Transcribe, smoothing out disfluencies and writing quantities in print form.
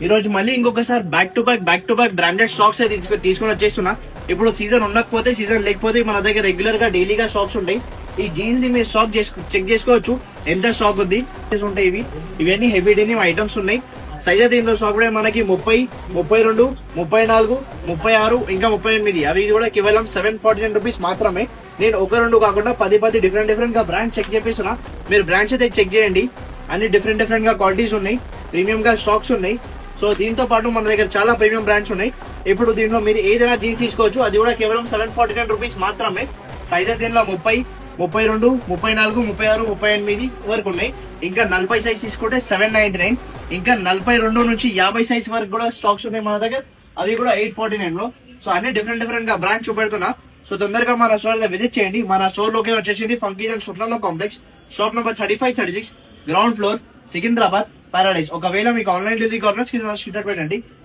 ఈ రోజు మళ్ళీ ఇంకొకసారి back to back branded stocks తీసుకొని వచ్చేస్తున్నా. ఇప్పుడు సీజన్ ఉండకపోతే సీజన్ లేకపోతే మన దగ్గర రెగ్యులర్ గా డైలీగా స్టాక్స్ ఉంటాయి. ఈ జీన్స్ ది మీరు స్టాక్ చెక్ చేసుకోవచ్చు ఎంత స్టాక్ ఉంది ఉంటాయి. ఇవన్నీ హెవీ డెనిమ్ ఐటమ్స్ ఉన్నాయి. సైజ్ దీంట్లో స్టాక్ కూడా మనకి 30, 32, 34, 36 ఇంకా 38. అవి కూడా కేవలం 749 రూపీస్ మాత్రమే. నేను ఒక రెండు కాకుండా 10 డిఫరెంట్ గా బ్రాండ్ చెక్ చేపిస్తున్నా. మీరు బ్రాండ్స్ అయితే చెక్ చేయండి. అన్ని డిఫరెంట్ గా క్వాలిటీస్ ఉన్నాయి, ప్రీమియం గా స్టాక్స్ ఉన్నాయి. సో దీంతో పాటు మన దగ్గర చాలా ప్రీమియం బ్రాండ్స్ ఉన్నాయి. ఇప్పుడు దీంట్లో మీరు ఏదైనా జీన్స్ తీసుకోవచ్చు. అది కూడా కేవలం 749 రూపీస్ మాత్రమే. సైజెస్ దీనిలో 30, 32, 34, 36, 38 వరకు ఉన్నాయి. ఇంకా 40 సైజ్ తీసుకుంటే 799. ఇంకా 42 నుంచి 50 సైజ్ వరకు కూడా స్టాక్స్ ఉన్నాయి మన దగ్గర. అవి కూడా 849 లో. సో అన్ని డిఫరెంట్ గా బ్రాండ్ చూపెడుతున్నా. సో తొందరగా మన స్టోర్ విజిట్ చేయండి. మన స్టోర్ లోకి వచ్చేసింది ఫంకీ జంక్షన్ సుట్లలో complex, shop number 35, 36, ground floor, Secunderabad, Paradise. ఒకవేళ మీకు ఆన్లైన్ డెలివరీ కావాలన్నా స్క్రీన్ పెట్టండి.